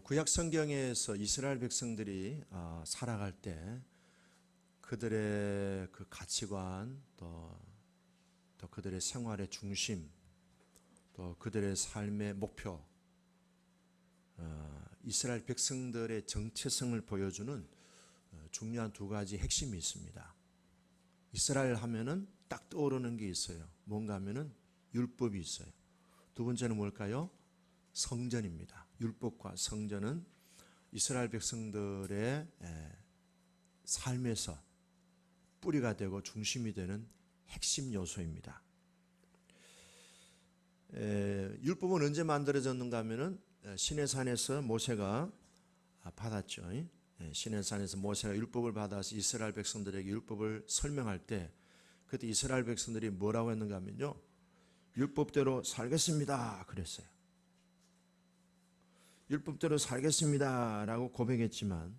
구약 성경에서 이스라엘 백성들이 살아갈 때 그들의 그 가치관 또 그들의 생활의 중심 또 그들의 삶의 목표 이스라엘 백성들의 정체성을 보여주는 중요한 두 가지 핵심이 있습니다. 이스라엘 하면은 딱 떠오르는 게 있어요. 뭔가 하면은 율법이 있어요. 두 번째는 뭘까요? 성전입니다. 율법과 성전은 이스라엘 백성들의 삶에서 뿌리가 되고 중심이 되는 핵심 요소입니다. 율법은 언제 만들어졌는가 하면은 시내산에서 모세가 받았죠. 시내산에서 모세가 율법을 받아서 이스라엘 백성들에게 율법을 설명할 때 그때 이스라엘 백성들이 뭐라고 했는가 하면요. 율법대로 살겠습니다. 그랬어요. 율법대로 살겠습니다. 라고 고백했지만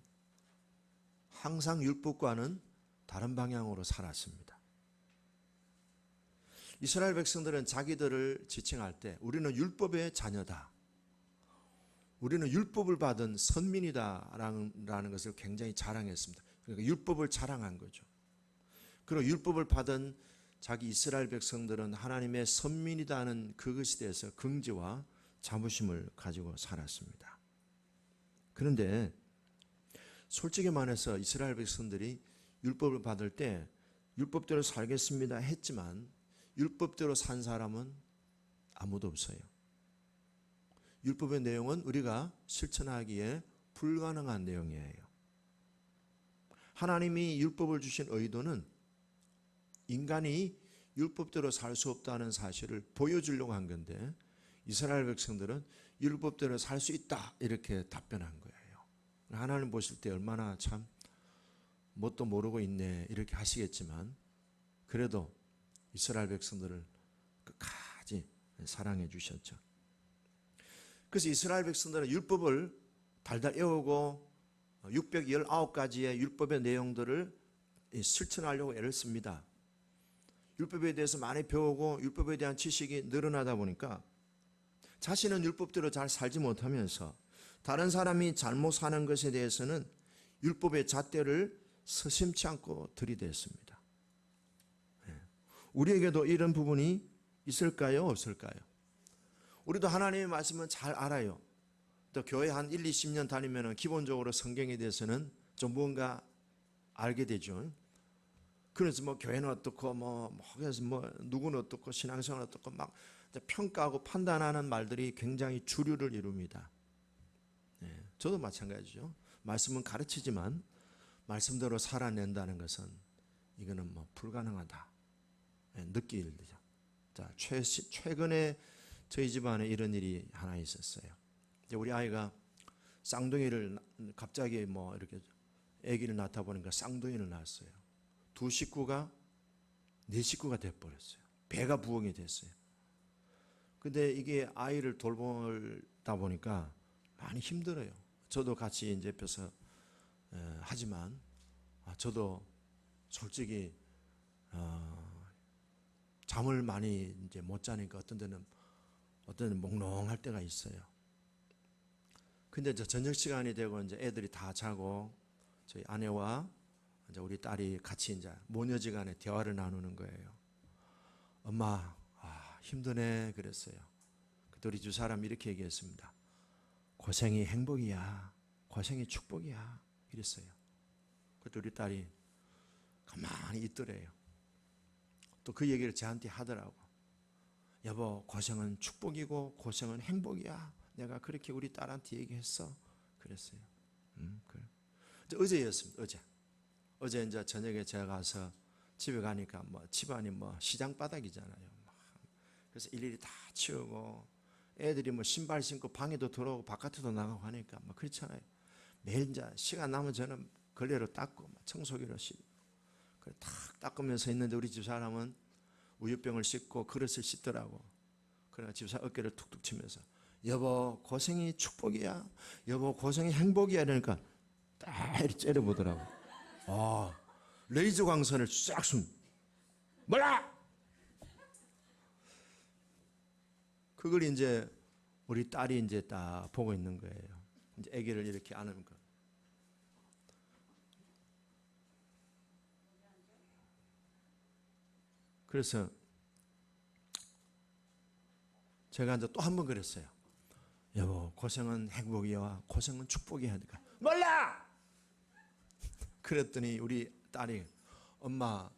항상 율법과는 다른 방향으로 살았습니다. 이스라엘 백성들은 자기들을 지칭할 때 우리는 율법의 자녀다. 우리는 율법을 받은 선민이다라는 것을 굉장히 자랑했습니다. 그러니까 율법을 자랑한 거죠. 그리고 율법을 받은 자기 이스라엘 백성들은 하나님의 선민이다는 그것에 대해서 긍지와 자부심을 가지고 살았습니다. 그런데 솔직히 말해서 이스라엘 백성들이 율법을 받을 때 율법대로 살겠습니다 했지만 율법대로 산 사람은 아무도 없어요. 율법의 내용은 우리가 실천하기에 불가능한 내용이에요. 하나님이 율법을 주신 의도는 인간이 율법대로 살 수 없다는 사실을 보여주려고 한 건데 이스라엘 백성들은 율법대로 살 수 있다 이렇게 답변한 거예요. 하나님 보실 때 얼마나 참 뭣도 모르고 있네 이렇게 하시겠지만 그래도 이스라엘 백성들을 끝까지 사랑해 주셨죠. 그래서 이스라엘 백성들은 율법을 달달 외우고 619가지의 율법의 내용들을 실천하려고 애를 씁니다. 율법에 대해서 많이 배우고 율법에 대한 지식이 늘어나다 보니까 자신은 율법대로 잘 살지 못하면서 다른 사람이 잘못 사는 것에 대해서는 율법의 잣대를 서심치 않고 들이댔습니다. 우리에게도 이런 부분이 있을까요? 없을까요? 우리도 하나님의 말씀은 잘 알아요. 또 교회 한 1, 20년 다니면 기본적으로 성경에 대해서는 좀 뭔가 알게 되죠. 그래서 뭐 교회는 어떻고 그래서 누구는 어떻고 신앙생활은 어떻고 막 평가하고 판단하는 말들이 굉장히 주류를 이룹니다. 저도 마찬가지죠. 말씀은 가르치지만 말씀대로 살아낸다는 것은 이거는 불가능하다. 느끼죠. 자, 최근에 저희 집안에 이런 일이 하나 있었어요. 우리 아이가 쌍둥이를 갑자기 이렇게 아기를 낳다 보니까 쌍둥이를 낳았어요. 두 식구가 네 식구가 돼버렸어요. 배가 부흥이 됐어요. 근데 이게 아이를 돌보다 보니까 많이 힘들어요. 저도 같이 이제 옆에서 하지만 저도 솔직히 잠을 많이 이제 못 자니까 어떤 데는 몽롱할 때가 있어요. 근데 저녁 시간이 되고 이제 애들이 다 자고 저희 아내와 이제 우리 딸이 같이 이제 모녀지간에 대화를 나누는 거예요. 엄마, 힘드네 그랬어요. 그때 우리 두 사람이 이렇게 얘기했습니다. 고생이 행복이야. 고생이 축복이야. 이랬어요. 그때 우리 딸이 가만히 있더래요. 또 그 얘기를 저한테 하더라고. 여보, 고생은 축복이고 고생은 행복이야. 내가 그렇게 우리 딸한테 얘기했어. 그랬어요. 그래. 어제였습니다. 어제 이제 저녁에 제가 가서 집에 가니까 집안이 시장 바닥이잖아요. 그래서 일일이 다 치우고 애들이 신발 신고 방에도 들어오고 바깥에도 나가고 하니까 그렇잖아요. 매일 이제 시간 남은 저는 걸레로 닦고 청소기로 씻고 그래 탁 닦으면서 있는데 우리 집사람은 우유병을 씻고 그릇을 씻더라고. 그래서 집사 어깨를 툭툭 치면서 여보 고생이 축복이야. 여보 고생이 행복이야. 이러니까 딱 이렇게 째려보더라고. 레이저 광선을 싹 쏜. 뭐라? 그걸 이제 우리 딸이 이제 딱 보고 있는 거예요. 이제 아기를 이렇게 안는 거. 그래서 제가 이제 또 한 번 그랬어요. 여보, 고생은 행복이야, 고생은 축복이야. 하니까 몰라. 그랬더니 우리 딸이 엄마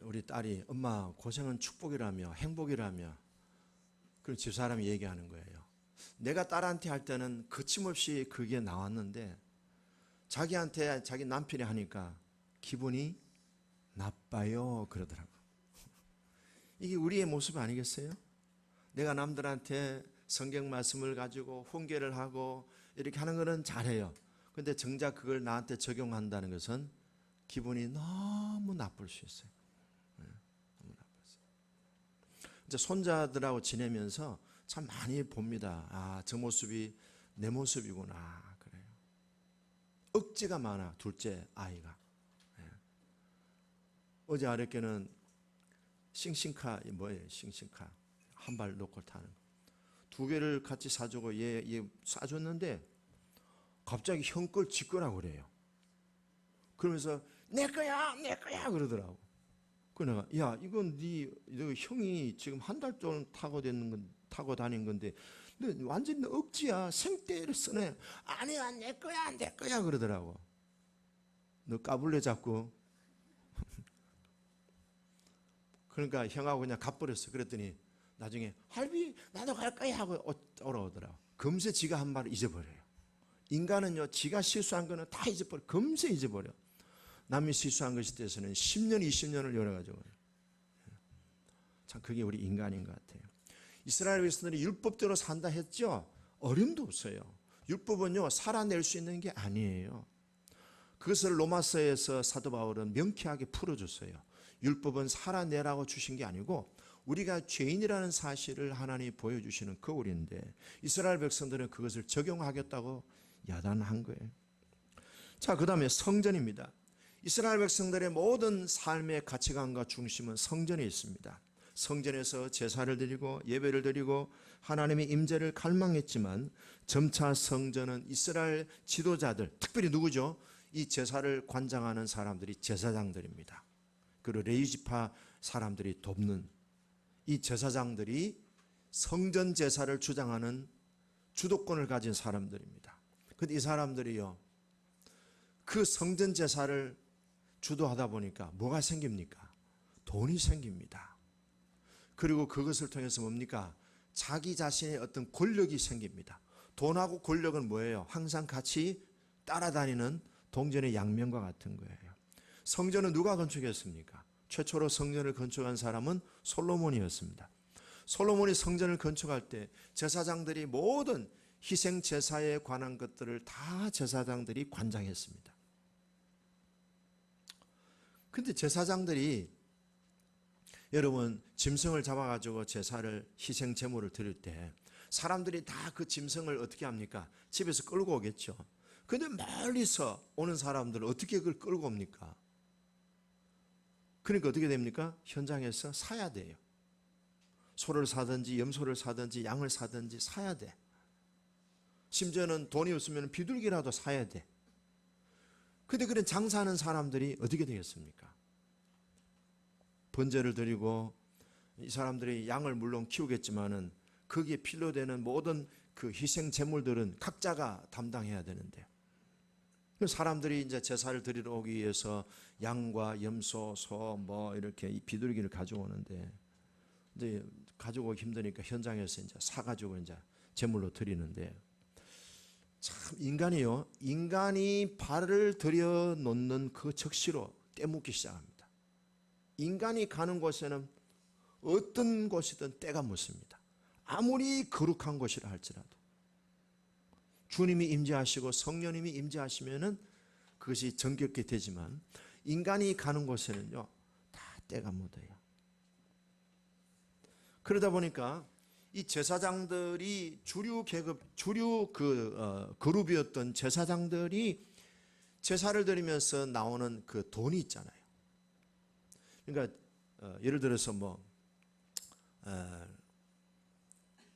우리 딸이 엄마 고생은 축복이라며 행복이라며. 그럼 집사람이 얘기하는 거예요. 내가 딸한테 할 때는 거침없이 그게 나왔는데 자기한테 자기 남편이 하니까 기분이 나빠요 그러더라고. 이게 우리의 모습 아니겠어요? 내가 남들한테 성경 말씀을 가지고 훈계를 하고 이렇게 하는 거는 잘해요. 근데 정작 그걸 나한테 적용한다는 것은 기분이 너무 나쁠 수 있어요. 너무 나빴어요. 이제 손자들하고 지내면서 참 많이 봅니다. 아, 저 모습이 내 모습이구나. 그래요. 억지가 많아, 둘째 아이가. 어제 어렵게는 싱싱카, 뭐예요? 싱싱카. 한 발 놓고 타는 거. 두 개를 같이 사주고 얘 사줬는데 갑자기 형 걸 지 거라고 그래요. 그러면서 내 거야 그러더라고. 그래서 내가 야 이건 너 형이 지금 한 달 동안 타고 다닌 건데 너 완전히 억지야. 생떼를 쓰네. 아니야 내 거야 그러더라고. 너 까불래 자꾸. 그러니까 형하고 그냥 가버렸어. 그랬더니 나중에 할비 나도 갈 거야 하고 오라오더라고. 금세 지가 한 말을 잊어버려요. 인간은요 지가 실수한 거는 다 잊어버려. 금세 잊어버려. 남이 실수한 것에 대해서는 10년 20년을 열어가지고. 참 그게 우리 인간인 것 같아요. 이스라엘 백성들이 율법대로 산다 했죠. 어림도 없어요. 율법은요 살아낼 수 있는 게 아니에요. 그것을 로마서에서 사도 바울은 명쾌하게 풀어줬어요. 율법은 살아내라고 주신 게 아니고 우리가 죄인이라는 사실을 하나님이 보여주시는 거울인데 이스라엘 백성들은 그것을 적용하겠다고 야단한 거예요. 자, 그 다음에 성전입니다. 이스라엘 백성들의 모든 삶의 가치관과 중심은 성전에 있습니다. 성전에서 제사를 드리고 예배를 드리고 하나님의 임재를 갈망했지만 점차 성전은 이스라엘 지도자들, 특별히 누구죠? 이 제사를 관장하는 사람들이 제사장들입니다. 그리고 레위지파 사람들이 돕는 이 제사장들이 성전 제사를 주장하는 주도권을 가진 사람들입니다. 그런데 이 사람들이요, 그 성전 제사를 주도하다 보니까 뭐가 생깁니까? 돈이 생깁니다. 그리고 그것을 통해서 뭡니까? 자기 자신의 어떤 권력이 생깁니다. 돈하고 권력은 뭐예요? 항상 같이 따라다니는 동전의 양면과 같은 거예요. 성전은 누가 건축했습니까? 최초로 성전을 건축한 사람은 솔로몬이었습니다. 솔로몬이 성전을 건축할 때 제사장들이 모든 희생 제사에 관한 것들을 다 제사장들이 관장했습니다. 근데 제사장들이 여러분 짐승을 잡아가지고 제사를 희생 제물을 드릴 때 사람들이 다 그 짐승을 어떻게 합니까? 집에서 끌고 오겠죠. 근데 멀리서 오는 사람들은 어떻게 그걸 끌고 옵니까? 그러니까 어떻게 됩니까? 현장에서 사야 돼요. 소를 사든지 염소를 사든지 양을 사든지 사야 돼. 심지어는 돈이 없으면 비둘기라도 사야 돼. 근데 그런 장사하는 사람들이 어떻게 되겠습니까? 번제를 드리고 이 사람들이 양을 물론 키우겠지만은 거기에 필요 되는 모든 그 희생 제물들은 각자가 담당해야 되는데 사람들이 이제 제사를 드리러 오기 위해서 양과 염소, 소, 뭐 이렇게 비둘기를 가져오는데 이제 가져오기 힘드니까 현장에서 이제 사가지고 이제 제물로 드리는데 참 인간이 발을 들여놓는 그 적시로 떼묻기 시작합니다. 인간이 가는 곳에는 어떤 곳이든 때가 묻습니다. 아무리 거룩한 곳이라 할지라도 주님이 임재하시고 성령님이 임재하시면은 그것이 정겹게 되지만 인간이 가는 곳에는요 다 때가 묻어요. 그러다 보니까 이 제사장들이 주류 그룹이었던 제사장들이 제사를 드리면서 나오는 그 돈이 있잖아요. 그러니까 예를 들어서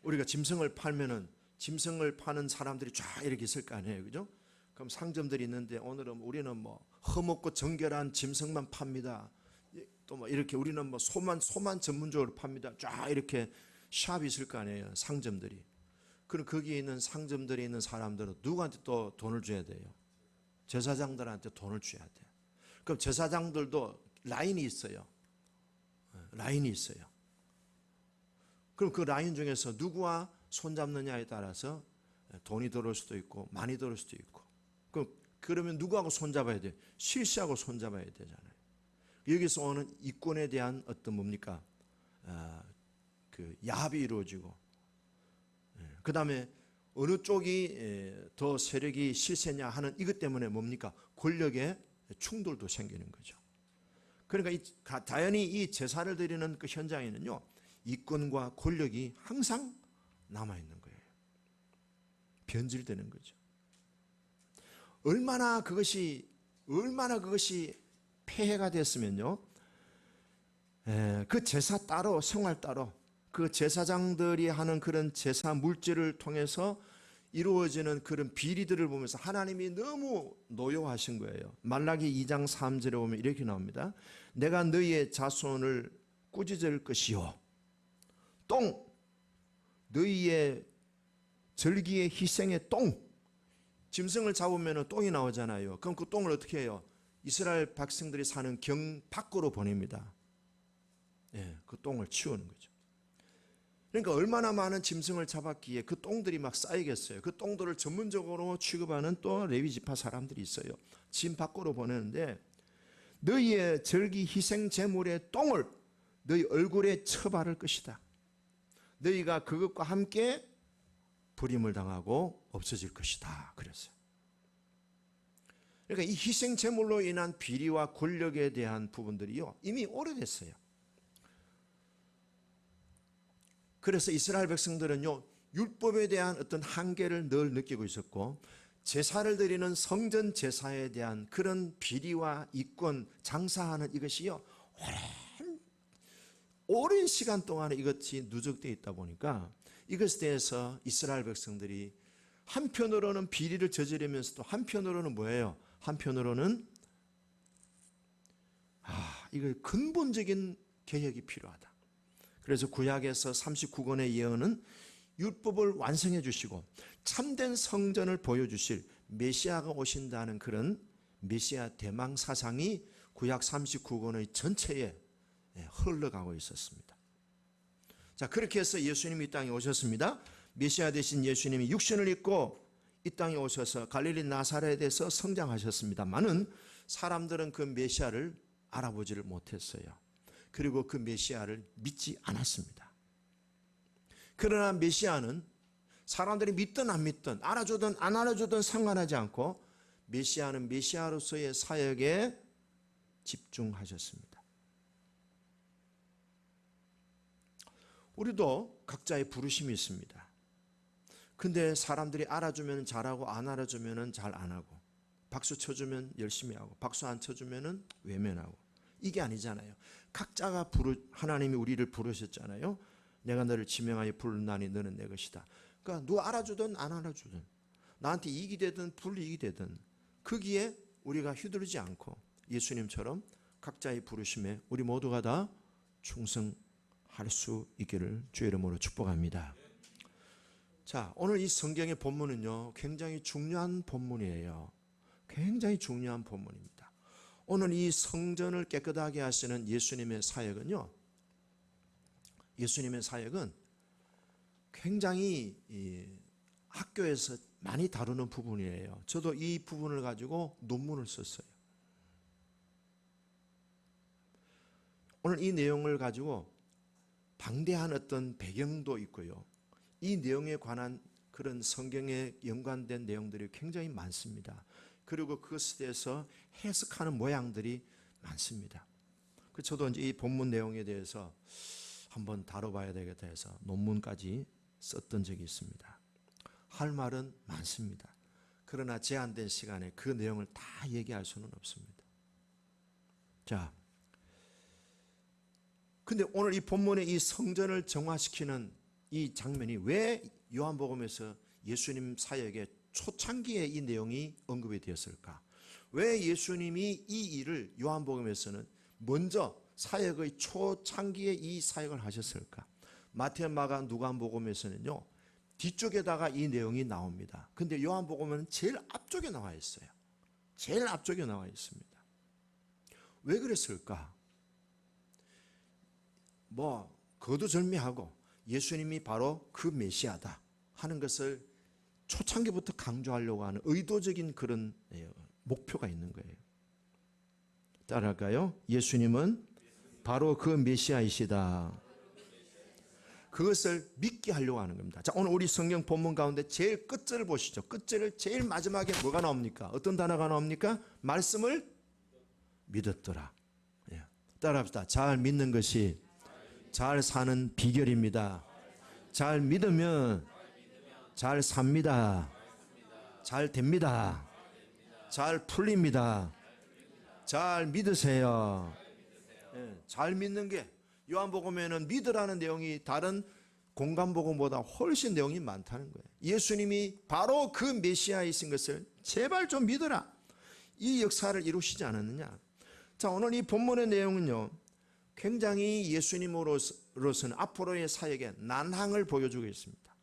우리가 짐승을 팔면은 짐승을 파는 사람들이 쫙 이렇게 있을 거 아니에요, 그죠? 그럼 상점들이 있는데 오늘은 우리는 뭐 험없고 정결한 짐승만 팝니다. 또 뭐 이렇게 우리는 뭐 소만 전문적으로 팝니다. 쫙 이렇게 샵이 있을 거 아니에요, 상점들이. 그럼 거기에 있는 상점들에 있는 사람들은 누구한테 또 돈을 줘야 돼요? 제사장들한테 돈을 줘야 돼요. 그럼 제사장들도 라인이 있어요. 라인이 있어요. 그럼 그 라인 중에서 누구와 손잡느냐에 따라서 돈이 들어올 수도 있고 많이 들어올 수도 있고. 그러면 누구하고 손잡아야 돼요? 실시하고 손잡아야 되잖아요. 여기서 오는 이권에 대한 어떤 뭡니까? 그 야합이 이루어지고, 그 다음에 어느 쪽이 더 세력이 실세냐 하는 이것 때문에 뭡니까? 권력의 충돌도 생기는 거죠. 그러니까 자연히 이 제사를 드리는 그 현장에는요, 이권과 권력이 항상 남아있는 거예요. 변질되는 거죠. 얼마나 그것이 폐해가 됐으면요, 그 제사 따로 생활 따로 그 제사장들이 하는 그런 제사 물질을 통해서 이루어지는 그런 비리들을 보면서 하나님이 너무 노여워하신 거예요. 말라기 2장 3절에 보면 이렇게 나옵니다. 내가 너희의 자손을 꾸짖을 것이요, 똥, 너희의 절기의 희생의 똥, 짐승을 잡으면 똥이 나오잖아요. 그럼 그 똥을 어떻게 해요? 이스라엘 백성들이 사는 경 밖으로 보냅니다. 그 똥을 치우는 거죠. 그러니까 얼마나 많은 짐승을 잡았기에 그 똥들이 막 쌓이겠어요. 그 똥들을 전문적으로 취급하는 또 레위 지파 사람들이 있어요. 진 밖으로 보내는데, 너희의 절기 희생 제물의 똥을 너희 얼굴에 쳐바를 것이다. 너희가 그것과 함께 불임을 당하고 없어질 것이다. 그랬어요. 그러니까 이 희생 제물로 인한 비리와 권력에 대한 부분들이요, 이미 오래됐어요. 그래서 이스라엘 백성들은요, 율법에 대한 어떤 한계를 늘 느끼고 있었고, 제사를 드리는 성전 제사에 대한 그런 비리와 이권, 장사하는 이것이요, 오랜 시간 동안에 이것이 누적되어 있다 보니까 이것에 대해서 이스라엘 백성들이 한편으로는 비리를 저지르면서도 한편으로는 뭐예요? 한편으로는 이거 근본적인 개혁이 필요하다. 그래서 구약에서 39권의 예언은 율법을 완성해 주시고 참된 성전을 보여주실 메시아가 오신다는 그런 메시아 대망 사상이 구약 39권의 전체에 흘러가고 있었습니다. 자, 그렇게 해서 예수님이 이 땅에 오셨습니다. 메시아 되신 예수님이 육신을 입고 이 땅에 오셔서 갈릴리 나사렛에서 성장하셨습니다만은 사람들은 그 메시아를 알아보지를 못했어요. 그리고 그 메시아를 믿지 않았습니다. 그러나 메시아는 사람들이 믿든 안 믿든 알아주든 안 알아주든 상관하지 않고 메시아는 메시아로서의 사역에 집중하셨습니다. 우리도 각자의 부르심이 있습니다. 근데 사람들이 알아주면 잘하고 안 알아주면 잘 안 하고, 박수 쳐주면 열심히 하고 박수 안 쳐주면 외면하고, 이게 아니잖아요. 각자가 하나님이 우리를 부르셨잖아요. 내가 너를 지명하여 부르나니 너는 내 것이다. 그러니까 누가 알아주든 안 알아주든 나한테 이익이 되든 불이익이 되든 거기에 우리가 휘두르지 않고 예수님처럼 각자의 부르심에 우리 모두가 다 충성할 수 있기를 주의 이름으로 축복합니다. 자, 오늘 이 성경의 본문은요, 굉장히 중요한 본문이에요. 굉장히 중요한 본문입니다. 오늘 이 성전을 깨끗하게 하시는 예수님의 사역은요, 예수님의 사역은 굉장히 학교에서 많이 다루는 부분이에요. 저도 이 부분을 가지고 논문을 썼어요. 오늘 이 내용을 가지고 방대한 어떤 배경도 있고요. 이 내용에 관한 그런 성경에 연관된 내용들이 굉장히 많습니다. 그리고 그것에 대해서 해석하는 모양들이 많습니다. 저도 이제 이 본문 내용에 대해서 한번 다뤄봐야 되겠다 해서 논문까지 썼던 적이 있습니다. 할 말은 많습니다. 그러나 제한된 시간에 그 내용을 다 얘기할 수는 없습니다. 자, 근데 오늘 이 본문의 이 성전을 정화시키는 이 장면이 왜 요한복음에서 예수님 사역의 초창기에 이 내용이 언급이 되었을까? 왜 예수님이 이 일을 요한복음에서는 먼저 사역의 초창기에 이 사역을 하셨을까? 마태, 마가, 누가복음에서는요 뒤쪽에다가 이 내용이 나옵니다. 근데 요한복음은 제일 앞쪽에 나와 있어요. 제일 앞쪽에 나와 있습니다. 왜 그랬을까? 거두절미하고 예수님이 바로 그 메시아다 하는 것을 초창기부터 강조하려고 하는 의도적인 그런 목표가 있는 거예요. 따라할까요? 예수님은 바로 그 메시아이시다. 그것을 믿게 하려고 하는 겁니다. 자, 오늘 우리 성경 본문 가운데 제일 끝절을 보시죠. 끝절을 제일 마지막에 뭐가 나옵니까? 어떤 단어가 나옵니까? 말씀을 믿었더라. 따라합시다. 잘 믿는 것이 잘 사는 비결입니다. 잘 믿으면 잘 삽니다. 잘 됩니다. 잘 풀립니다. 잘 믿으세요. 잘 믿는 게 요한복음에는 믿으라는 내용이 다른 공간복음보다 훨씬 내용이 많다는 거예요. 예수님이 바로 그 메시아이신 것을 제발 좀 믿어라. 이 역사를 이루시지 않았느냐. 자, 오늘 이 본문의 내용은요 굉장히 예수님으로서는 앞으로의 사역의 난항을 보여주고 있습니다.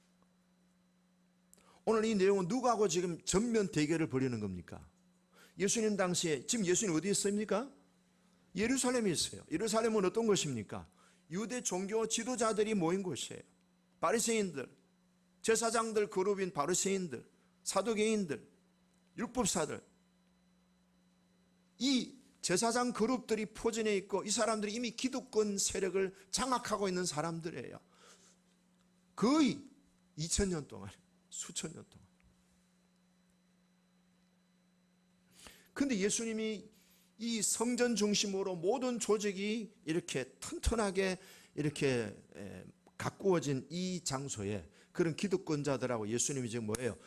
오늘 이 내용은 누구하고 지금 전면 대결을 벌이는 겁니까? 예수님 당시에 지금 예수님 어디 있습니까? 예루살렘에 있어요. 예루살렘은 어떤 곳입니까? 유대 종교 지도자들이 모인 곳이에요. 바리새인들, 제사장들 그룹인 바리새인들, 사두개인들, 율법사들, 이 제사장 그룹들이 포진해 있고 이 사람들이 이미 기득권 세력을 장악하고 있는 사람들이에요. 거의 2000년 동안, 수천 년 동안. 근데 예수님이 이 성전 중심으로 모든 조직이 이렇게 튼튼하게 이렇게 가꾸어진 이 장소에 그런 기득권자들하고 예수님이 지금 뭐예요?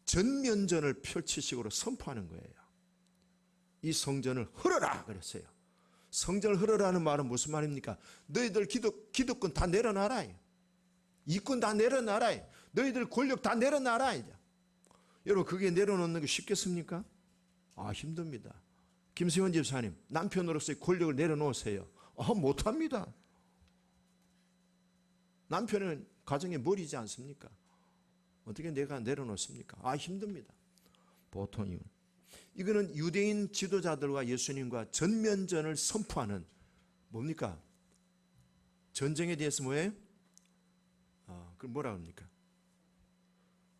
전면전을 펼치식으로 선포하는 거예요. 이 성전을 헐어라 그랬어요. 성전을 헐어라는 말은 무슨 말입니까? 너희들 기득권 다 내려놔라. 이권 다 내려놔라. 너희들 권력 다 내려놔라. 여러분 그게 내려놓는 게 쉽겠습니까? 힘듭니다. 김세원 집사님 남편으로서의 권력을 내려놓으세요. 못합니다. 남편은 가정의 머리지 않습니까? 어떻게 내가 내려놓습니까? 힘듭니다. 보통이요. 이거는 유대인 지도자들과 예수님과 전면전을 선포하는 뭡니까? 전쟁에 대해서 뭐예요? 그걸 뭐라 합니까?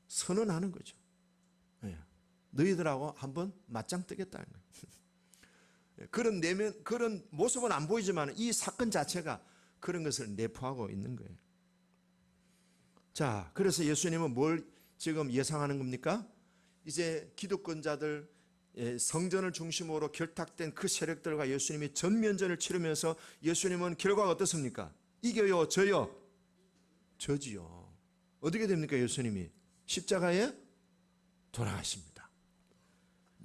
선언하는 거죠. 너희들하고 한번 맞짱 뜨겠다는 거예요. 그런 모습은 안 보이지만 이 사건 자체가 그런 것을 내포하고 있는 거예요. 자, 그래서 예수님은 뭘 지금 예상하는 겁니까? 이제 기득권자들, 성전을 중심으로 결탁된 그 세력들과 예수님이 전면전을 치르면서 예수님은 결과가 어떻습니까? 이겨요, 져요? 저지요. 어떻게 됩니까? 예수님이 십자가에 돌아가십니다.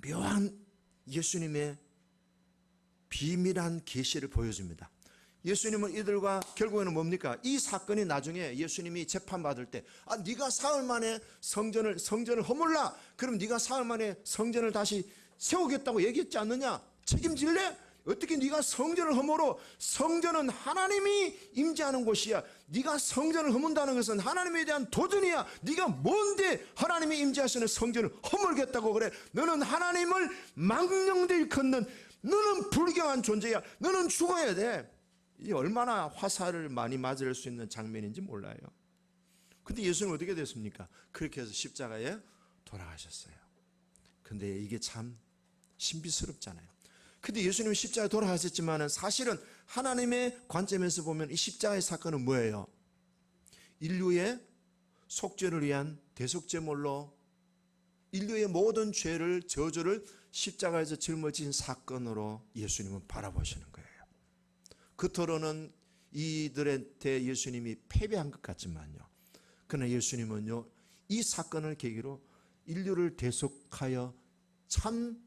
묘한 예수님의 비밀한 계시를 보여줍니다. 예수님은 이들과 결국에는 뭡니까? 이 사건이 나중에 예수님이 재판받을 때 네가 사흘 만에 성전을 허물라. 그럼 네가 사흘 만에 성전을 다시 세우겠다고 얘기했지 않느냐? 책임질래? 어떻게 네가 성전을 허물어? 성전은 하나님이 임재하는 곳이야. 네가 성전을 허문다는 것은 하나님에 대한 도전이야. 네가 뭔데 하나님이 임재하시는 성전을 허물겠다고 그래? 너는 하나님을 망령되 일컫는, 너는 불경한 존재야. 너는 죽어야 돼. 이 얼마나 화살을 많이 맞을 수 있는 장면인지 몰라요. 근데 예수님은 어떻게 됐습니까? 그렇게 해서 십자가에 돌아가셨어요. 근데 이게 참 신비스럽잖아요. 근데 예수님은 십자가에 돌아가셨지만 사실은 하나님의 관점에서 보면 이 십자가의 사건은 뭐예요? 인류의 속죄를 위한 대속제물로 인류의 모든 죄를, 저주를 십자가에서 짊어진 사건으로 예수님은 바라보시는 거예요. 겉으로는 이들한테 예수님이 패배한 것 같지만요, 그러나 예수님은요 이 사건을 계기로 인류를 대속하여 참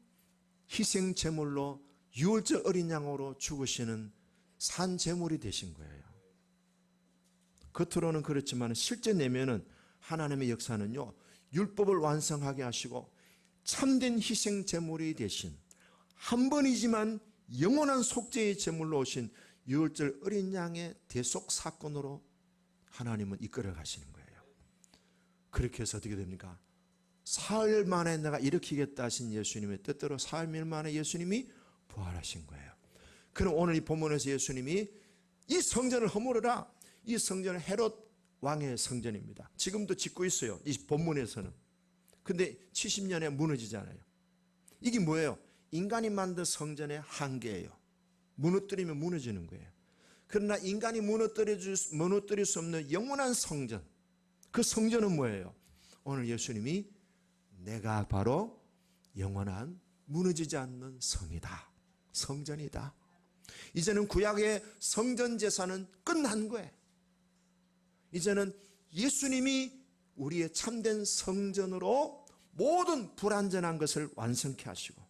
희생제물로 유월절 어린 양으로 죽으시는 산제물이 되신 거예요. 겉으로는 그렇지만 실제 내면은 하나님의 역사는요 율법을 완성하게 하시고 참된 희생 제물이 되신 한 번이지만 영원한 속죄의 제물로 오신 유월절 어린 양의 대속 사건으로 하나님은 이끌어 가시는 거예요. 그렇게 해서 어떻게 됩니까? 사흘 만에 내가 일으키겠다 하신 예수님의 뜻대로 사흘 만에 예수님이 부활하신 거예요. 그럼 오늘 이 본문에서 예수님이 이 성전을 허물어라. 이 성전은 헤롯 왕의 성전입니다. 지금도 짓고 있어요. 이 본문에서는. 근데 70년에 무너지잖아요. 이게 뭐예요? 인간이 만든 성전의 한계예요. 무너뜨리면 무너지는 거예요. 그러나 인간이 무너뜨릴 수 없는 영원한 성전, 그 성전은 뭐예요? 오늘 예수님이 내가 바로 영원한 무너지지 않는 성이다, 성전이다. 이제는 구약의 성전 제사는 끝난 거예요. 이제는 예수님이 우리의 참된 성전으로 모든 불완전한 것을 완성케 하시고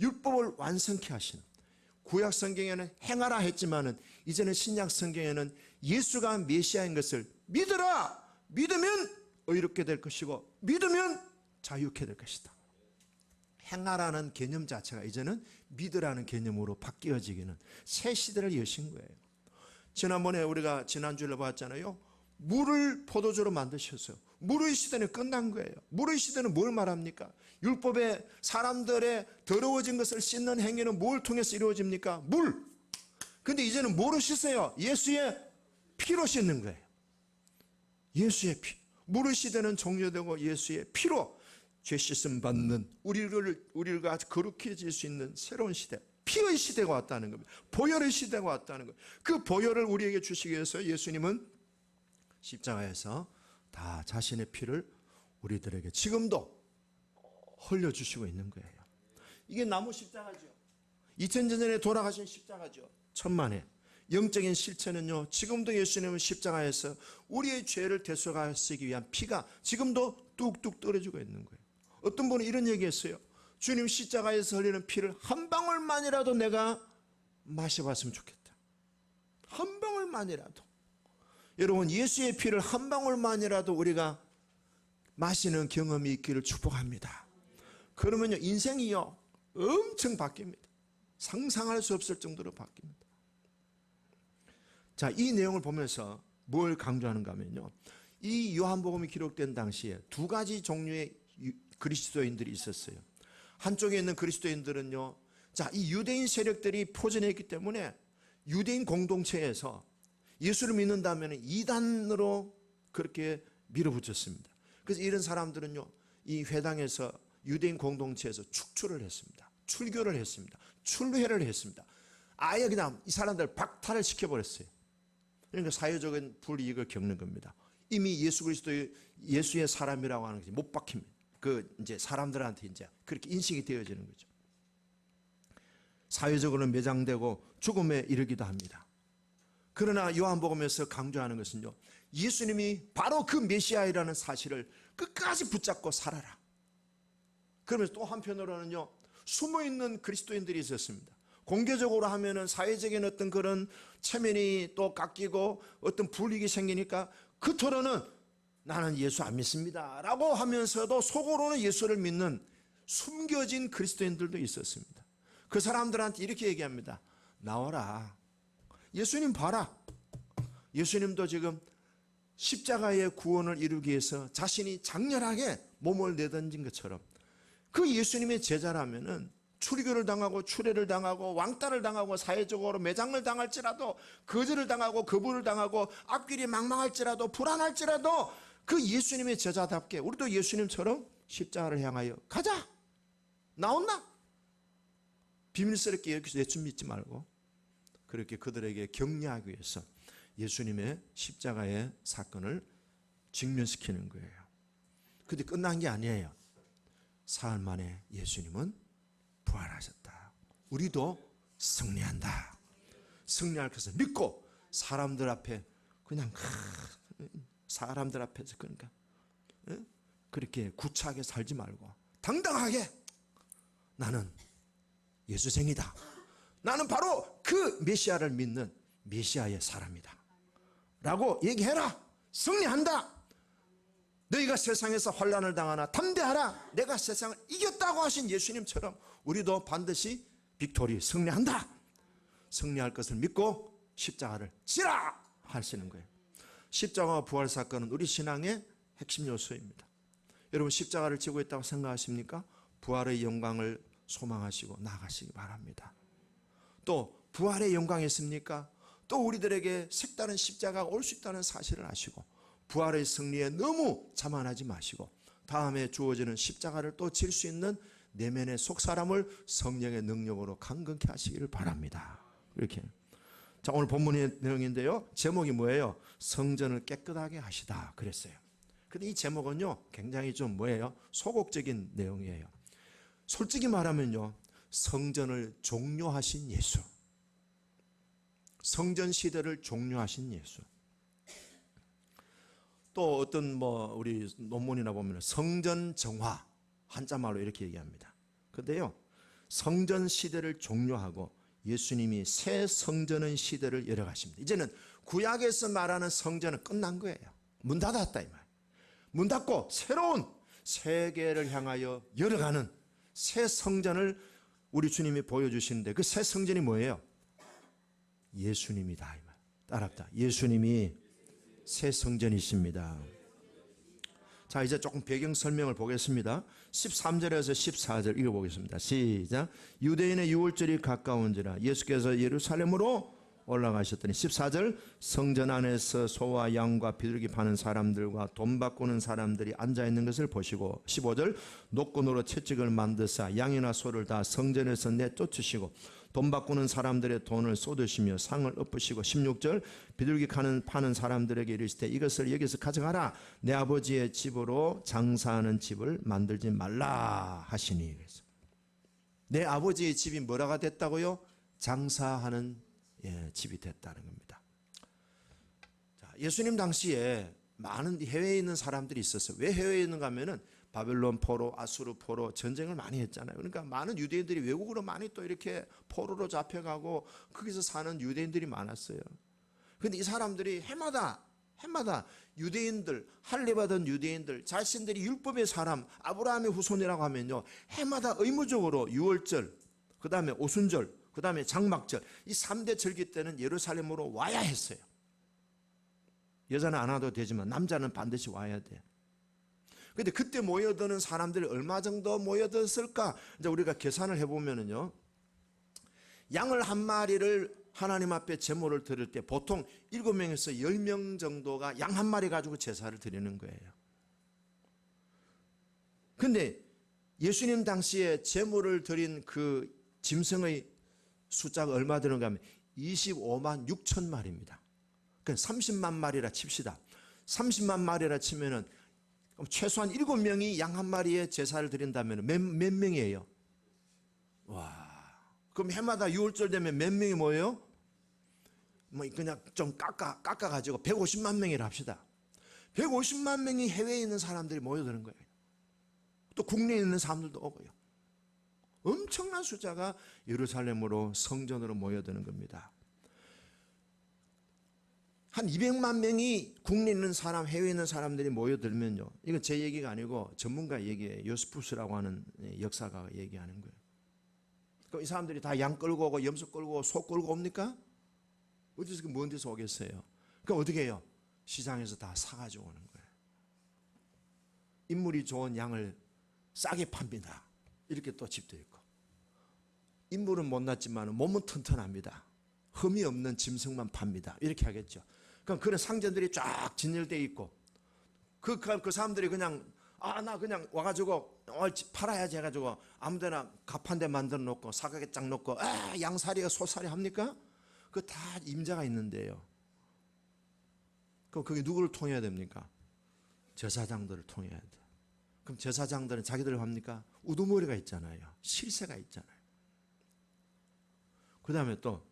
율법을 완성케 하신, 구약 성경에는 행하라 했지만은 이제는 신약 성경에는 예수가 메시아인 것을 믿으라. 믿으면 의롭게 될 것이고 믿으면 자유케 될 것이다. 행하라는 개념 자체가 이제는 믿으라는 개념으로 바뀌어지기는 새 시대를 여신 거예요. 지난번에 우리가 지난주에 봤잖아요. 물을 포도주로 만드셨어요. 물의 시대는 끝난 거예요. 물의 시대는 뭘 말합니까? 율법에 사람들의 더러워진 것을 씻는 행위는 뭘 통해서 이루어집니까? 물. 근데 이제는 뭐로 씻어요? 예수의 피로 씻는 거예요. 예수의 피. 물의 시대는 종료되고 예수의 피로 죄 씻음 받는 우리가 거룩해질 수 있는 새로운 시대, 피의 시대가 왔다는 겁니다. 보혈의 시대가 왔다는 거예요. 그 보혈을 우리에게 주시기 위해서 예수님은 십자가에서 다 자신의 피를 우리들에게 지금도 흘려주시고 있는 거예요. 이게 나무 십자가죠. 2000년 전에 돌아가신 십자가죠. 천만에. 영적인 실체는요, 지금도 예수님은 십자가에서 우리의 죄를 대속하시기 위한 피가 지금도 뚝뚝 떨어지고 있는 거예요. 어떤 분은 이런 얘기했어요. 주님 십자가에서 흘리는 피를 한 방울만이라도 내가 마셔봤으면 좋겠다. 한 방울만이라도. 여러분, 예수의 피를 한 방울만이라도 우리가 마시는 경험이 있기를 축복합니다. 그러면요, 인생이요 엄청 바뀝니다. 상상할 수 없을 정도로 바뀝니다. 자, 이 내용을 보면서 뭘 강조하는가 하면요, 이 요한복음이 기록된 당시에 두 가지 종류의 그리스도인들이 있었어요. 한쪽에 있는 그리스도인들은요, 자, 이 유대인 세력들이 포진했기 때문에 유대인 공동체에서 예수를 믿는다면 이단으로 그렇게 밀어붙였습니다. 그래서 이런 사람들은요, 이 회당에서 유대인 공동체에서 축출을 했습니다. 출교를 했습니다. 출회를 했습니다. 아예 그냥 이 사람들을 박탈을 시켜버렸어요. 그러니까 사회적인 불이익을 겪는 겁니다. 이미 예수 그리스도의 예수의 사람이라고 하는 것이 못 박힙니다. 그 이제 사람들한테 이제 그렇게 인식이 되어지는 거죠. 사회적으로는 매장되고 죽음에 이르기도 합니다. 그러나 요한복음에서 강조하는 것은요, 예수님이 바로 그 메시아이라는 사실을 끝까지 붙잡고 살아라. 그러면서 또 한편으로는요, 숨어있는 그리스도인들이 있었습니다. 공개적으로 하면은 사회적인 어떤 그런 체면이 또 깎이고 어떤 불이익이 생기니까 겉으로는 나는 예수 안 믿습니다 라고 하면서도 속으로는 예수를 믿는 숨겨진 그리스도인들도 있었습니다. 그 사람들한테 이렇게 얘기합니다. 나와라. 예수님 봐라. 예수님도 지금 십자가의 구원을 이루기 위해서 자신이 장렬하게 몸을 내던진 것처럼 그 예수님의 제자라면은 출교를 당하고 출애를 당하고 왕따를 당하고 사회적으로 매장을 당할지라도 거절을 당하고 거부를 당하고 앞길이 망망할지라도 불안할지라도 그 예수님의 제자답게 우리도 예수님처럼 십자가를 향하여 가자. 나온나? 비밀스럽게 여기서 예수 믿지 말고 그렇게 그들에게 격려하기 위해서 예수님의 십자가의 사건을 직면시키는 거예요. 근데 끝난 게 아니에요. 사흘 만에 예수님은 부활하셨다. 우리도 승리한다. 승리할 것을 믿고 사람들 앞에 그냥 사람들 앞에서 그러니까 그렇게 구차하게 살지 말고 당당하게 나는 예수쟁이다. 나는 바로 그 메시아를 믿는 메시아의 사람이다 라고 얘기해라. 승리한다. 너희가 세상에서 환난을 당하나 담대하라, 내가 세상을 이겼다고 하신 예수님처럼 우리도 반드시 빅토리, 승리한다, 승리할 것을 믿고 십자가를 지라 하시는 거예요. 십자가와 부활 사건은 우리 신앙의 핵심 요소입니다. 여러분, 십자가를 지고 있다고 생각하십니까? 부활의 영광을 소망하시고 나아가시기 바랍니다. 또 부활의 영광이 있습니까? 또 우리들에게 색다른 십자가가 올 수 있다는 사실을 아시고 부활의 승리에 너무 자만하지 마시고 다음에 주어지는 십자가를 또 질 수 있는 내면의 속사람을 성령의 능력으로 강건케 하시기를 바랍니다. 이렇게. 자, 오늘 본문의 내용인데요, 제목이 뭐예요? 성전을 깨끗하게 하시다 그랬어요. 근데 이 제목은요 굉장히 좀 뭐예요? 소극적인 내용이에요. 솔직히 말하면요, 성전을 종료하신 예수, 성전 시대를 종료하신 예수. 또 어떤 우리 논문이나 보면 성전 정화, 한자말로 이렇게 얘기합니다. 근데요, 성전 시대를 종료하고 예수님이 새 성전의 시대를 열어가십니다. 이제는 구약에서 말하는 성전은 끝난 거예요. 문 닫았다 이 말. 문 닫고 새로운 세계를 향하여 열어가는 새 성전을 우리 주님이 보여주시는데 그 새 성전이 뭐예요? 예수님이다 이 말. 따라합니다. 예수님이 새 성전이십니다. 자, 이제 조금 배경 설명을 보겠습니다. 13절에서 14절 읽어보겠습니다. 시작. 유대인의 유월절이 가까운지라 예수께서 예루살렘으로 올라가셨더니 14절 성전 안에서 소와 양과 비둘기 파는 사람들과 돈 바꾸는 사람들이 앉아있는 것을 보시고 15절 노끈으로 채찍을 만드사 양이나 소를 다 성전에서 내쫓으시고 돈 바꾸는 사람들의 돈을 쏟으시며 상을 엎으시고 16절 비둘기 파는 사람들에게 이르시되 이것을 여기서 가져가라, 내 아버지의 집으로 장사하는 집을 만들지 말라 하시니. 내 아버지의 집이 뭐라가 됐다고요? 장사하는 집이 됐다는 겁니다. 자, 예수님 당시에 많은 해외에 있는 사람들이 있었어요. 왜 해외에 있는가 하면은 바벨론 포로, 아수르 포로 전쟁을 많이 했잖아요. 그러니까 많은 유대인들이 외국으로 많이 또 이렇게 포로로 잡혀가고 거기서 사는 유대인들이 많았어요. 그런데 이 사람들이 해마다 유대인들, 할례받은 유대인들, 자신들이 율법의 사람, 아브라함의 후손이라고 하면요, 해마다 의무적으로 유월절, 그 다음에 오순절, 그 다음에 장막절, 이 3대 절기 때는 예루살렘으로 와야 했어요. 여자는 안 와도 되지만 남자는 반드시 와야 돼. 근데 그때 모여드는 사람들이 얼마 정도 모여들었을까? 이제 우리가 계산을 해보면은요, 양을 한 마리를 하나님 앞에 제물을 드릴 때 보통 7명에서 10명 정도가 양 한 마리 가지고 제사를 드리는 거예요. 근데 예수님 당시에 제물을 드린 그 짐승의 숫자가 얼마 되는가 하면 25만 6천 마리입니다. 그러니까 30만 마리라 칩시다. 30만 마리라 치면은 최소한 7명이 양 한 마리에 제사를 드린다면 몇 명이에요? 와, 그럼 해마다 6월절 되면 몇 명이 뭐예요? 그냥 좀 깎아가지고 150만 명이라 합시다. 150만 명이 해외에 있는 사람들이 모여드는 거예요. 또 국내에 있는 사람들도 오고요. 엄청난 숫자가 예루살렘으로 성전으로 모여드는 겁니다. 한 200만 명이 국내에 있는 사람, 해외에 있는 사람들이 모여들면요, 이건 제 얘기가 아니고 전문가 얘기예요. 요스푸스라고 하는 역사가 얘기하는 거예요. 그럼 이 사람들이 다 양 끌고 오고 염소 끌고 오고 소 끌고 옵니까? 어디서 먼 데서 오겠어요? 그럼 어떻게 해요? 시장에서 다 사가지고 오는 거예요. 인물이 좋은 양을 싸게 팝니다. 이렇게 또 집도 있고, 인물은 못났지만 몸은 튼튼합니다. 흠이 없는 짐승만 팝니다. 이렇게 하겠죠. 그럼 그런 상전들이 쫙 진열되어 있고, 그 사람들이 그냥 나 그냥 와가지고 팔아야지 해가지고 아무데나 갑 한 대 만들어 놓고 사각에 쫙 놓고 양살이가 소살이 합니까? 그 다 임자가 있는데요. 그럼 그게 누구를 통해야 됩니까? 제사장들을 통해야 돼. 그럼 제사장들은 자기들 합니까? 우두머리가 있잖아요. 실세가 있잖아요. 그 다음에 또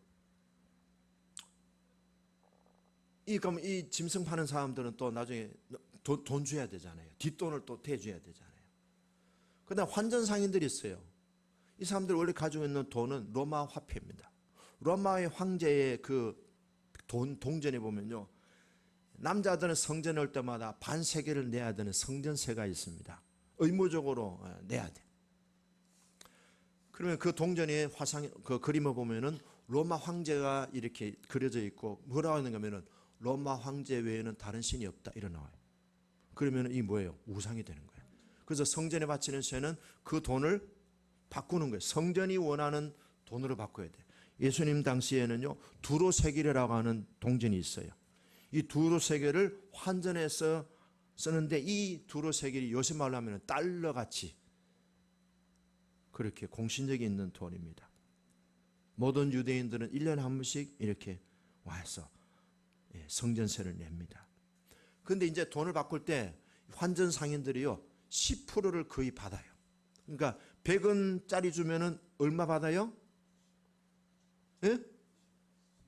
그럼 이 짐승 파는 사람들은 또 나중에 돈 줘야 되잖아요. 뒷돈을 또 대줘야 되잖아요. 그 다음 환전상인들이 있어요. 이 사람들이 원래 가지고 있는 돈은 로마 화폐입니다. 로마의 황제의 그 동전에 보면요, 남자들은 성전에 올 때마다 반세계를 내야 되는 성전세가 있습니다. 의무적으로 내야 돼. 그러면 그 동전의 화상, 그 그림을 보면은 로마 황제가 이렇게 그려져 있고 뭐라고 하는가 하면은 로마 황제 외에는 다른 신이 없다 이러 나와요. 그러면 이 뭐예요? 우상이 되는 거예요. 그래서 성전에 바치는 쇠는 그 돈을 바꾸는 거예요. 성전이 원하는 돈으로 바꿔야 돼. 예수님 당시에는요 두로세겔이라고 하는 동전이 있어요. 이 두로세겔을 환전해서 쓰는데 이 두로세겔이 요새 말로 하면 달러 같이 그렇게 공신력이 있는 돈입니다. 모든 유대인들은 1년에 한 번씩 이렇게 와서 성전세를 냅니다. 그런데 이제 돈을 바꿀 때 환전 상인들이요 10%를 거의 받아요. 그러니까 100원짜리 주면은 얼마 받아요? 예?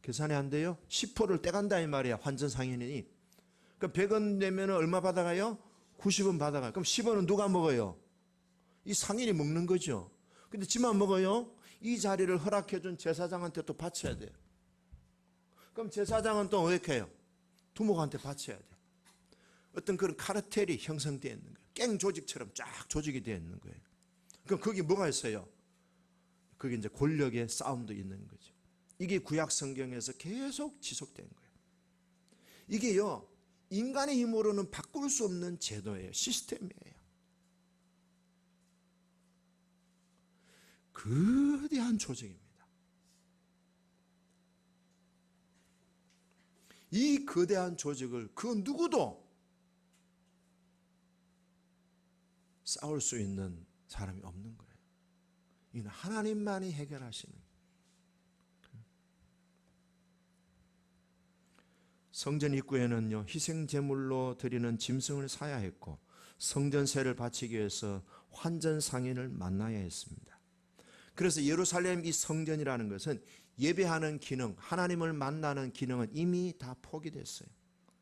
계산이 안 돼요? 10%를 떼간다 이 말이야 환전 상인이. 그러니까 100원 내면 얼마 받아가요? 90원 받아가요. 그럼 10원은 누가 먹어요? 이 상인이 먹는 거죠. 근데 지만 먹어요? 이 자리를 허락해준 제사장한테 또 바쳐야 돼요. 그럼 제사장은 또 어떻게 해요? 두목한테 바쳐야 돼요. 어떤 그런 카르텔이 형성되어 있는 거예요. 갱 조직처럼 쫙 조직이 되어 있는 거예요. 그럼 거기 뭐가 있어요? 그게 이제 권력의 싸움도 있는 거죠. 이게 구약 성경에서 계속 지속된 거예요. 이게요, 인간의 힘으로는 바꿀 수 없는 제도예요. 시스템이에요. 거대한 조직입니다. 이 거대한 조직을 그 누구도 싸울 수 있는 사람이 없는 거예요. 이는 하나님만이 해결하시는 거예요. 성전 입구에는요 희생 제물로 드리는 짐승을 사야 했고 성전세를 바치기 위해서 환전 상인을 만나야 했습니다. 그래서 예루살렘 이 성전이라는 것은 예배하는 기능, 하나님을 만나는 기능은 이미 다 포기됐어요.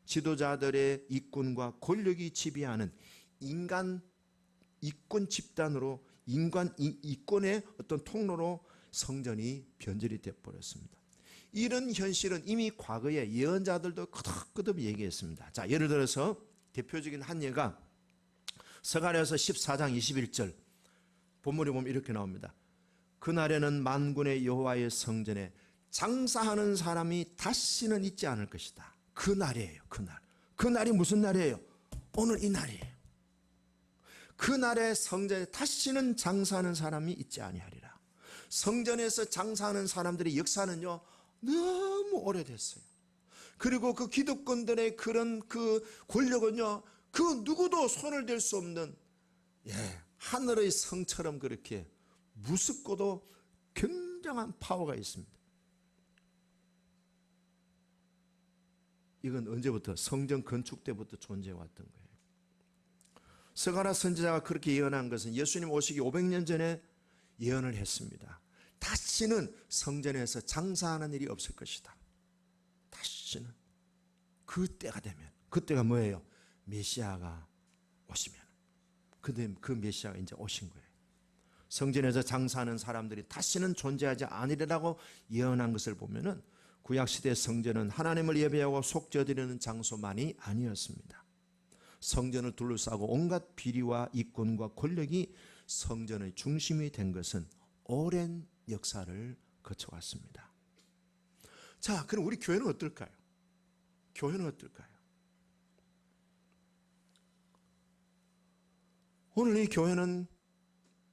지도자들의 이권과 권력이 지배하는 인간 이권 집단으로 이권의 어떤 통로로 성전이 변절이 되어버렸습니다. 이런 현실은 이미 과거에 예언자들도 끄덕끄덕 얘기했습니다. 자, 예를 들어서 대표적인 한 예가 스가랴서 14장 21절 본문에 보면 이렇게 나옵니다. 그날에는 만군의 여호와의 성전에 장사하는 사람이 다시는 있지 않을 것이다. 그날이에요. 그날. 그날이 무슨 날이에요? 오늘 이 날이에요. 그날에 성전에 다시는 장사하는 사람이 있지 아니하리라. 성전에서 장사하는 사람들의 역사는요 너무 오래됐어요. 그리고 그 기득권들의 그런 그 권력은요 그 누구도 손을 댈 수 없는 하늘의 성처럼 그렇게 무섭고도 굉장한 파워가 있습니다. 이건 언제부터? 성전 건축 때부터 존재해 왔던 거예요. 스가랴 선지자가 그렇게 예언한 것은 예수님 오시기 500년 전에 예언을 했습니다. 다시는 성전에서 장사하는 일이 없을 것이다. 다시는. 그때가 되면, 그때가 뭐예요? 메시아가 오시면. 그 메시아가 이제 오신 거예요. 성전에서 장사하는 사람들이 다시는 존재하지 않으리라고 예언한 것을 보면은 구약시대 성전은 하나님을 예배하고 속죄드리는 장소만이 아니었습니다. 성전을 둘러싸고 온갖 비리와 이권과 권력이 성전의 중심이 된 것은 오랜 역사를 거쳐왔습니다. 자, 그럼 우리 교회는 어떨까요? 교회는 어떨까요? 오늘 이 교회는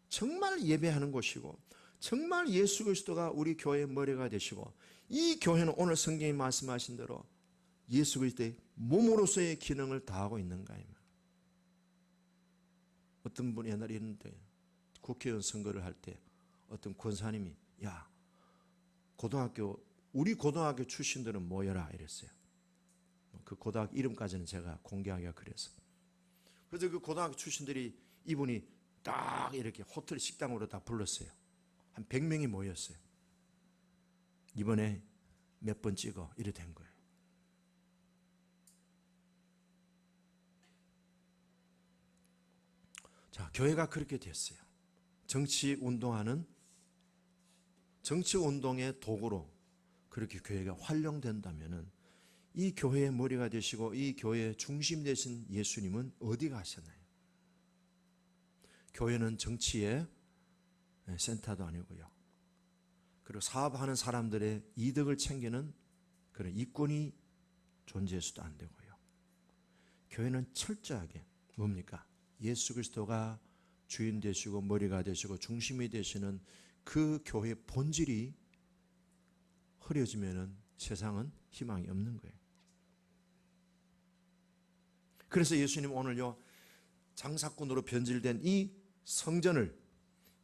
정말 예배하는 곳이고 정말 예수 그리스도가 우리 교회의 머리가 되시고 이 교회는 오늘 성경이 말씀하신 대로 예수 그리스도의 몸으로서의 기능을 다하고 있는가. 어떤 분이 옛날에 있는데 국회의원 선거를 할 때 어떤 권사님이 야 우리 고등학교 출신들은 모여라 이랬어요. 그 고등학교 이름까지는 제가 공개하기가 그래서 그래서 그 고등학교 출신들이 이분이 딱 이렇게 호텔 식당으로 다 불렀어요. 한 100명이 모였어요. 이번에 몇 번 찍어 이래 된 거예요. 자, 교회가 그렇게 됐어요. 정치 운동의 도구로 그렇게 교회가 활용된다면은 이 교회의 머리가 되시고 이 교회의 중심 되신 예수님은 어디 가셨나요? 교회는 정치의 센터도 아니고요. 그리고 사업하는 사람들의 이득을 챙기는 그런 이권이 존재해서도 안 되고요. 교회는 철저하게 뭡니까? 예수 그리스도가 주인 되시고 머리가 되시고 중심이 되시는 그 교회의 본질이 흐려지면은 세상은 희망이 없는 거예요. 그래서 예수님 오늘요, 장사꾼으로 변질된 이 성전을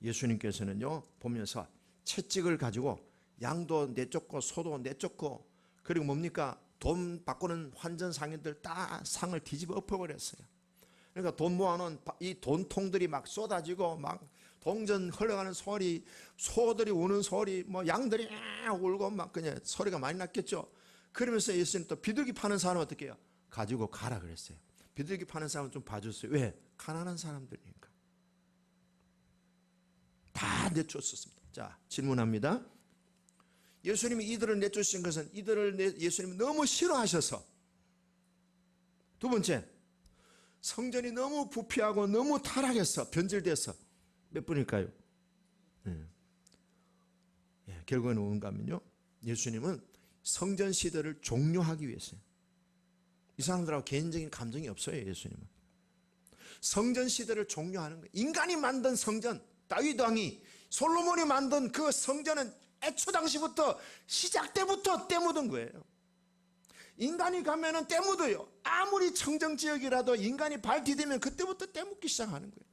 예수님께서는요, 보면서 채찍을 가지고 양도 내쫓고 소도 내쫓고, 그리고 뭡니까? 돈 바꾸는 환전 상인들 다 상을 뒤집어 엎어버렸어요. 그러니까 돈 모아놓은 이 돈통들이 막 쏟아지고 막 동전 흘러가는 소리, 소들이 우는 소리, 뭐 양들이 울고 막 그냥 소리가 많이 났겠죠. 그러면서 예수님 또 비둘기 파는 사람 어떻게 해요? 가지고 가라 그랬어요. 비둘기 파는 사람은 좀 봐줬어요. 왜? 가난한 사람들이니까. 다 내쫓았습니다. 자, 질문합니다. 예수님이 이들을 내쫓으신 것은 이들을 예수님이 너무 싫어하셔서, 두 번째, 성전이 너무 부패하고 너무 타락해서 변질돼서, 몇 분일까요? 결국에는 뭔가 하면요, 예수님은 성전 시대를 종료하기 위해서요. 이 사람들하고 개인적인 감정이 없어요. 예수님은 성전 시대를 종료하는 거예요. 인간이 만든 성전, 다윗 왕이 솔로몬이 만든 그 성전은 애초 당시부터, 시작 때부터 때 묻은 거예요. 인간이 가면은 때 묻어요. 아무리 청정지역이라도 인간이 발 디디면 그때부터 때 묻기 시작하는 거예요.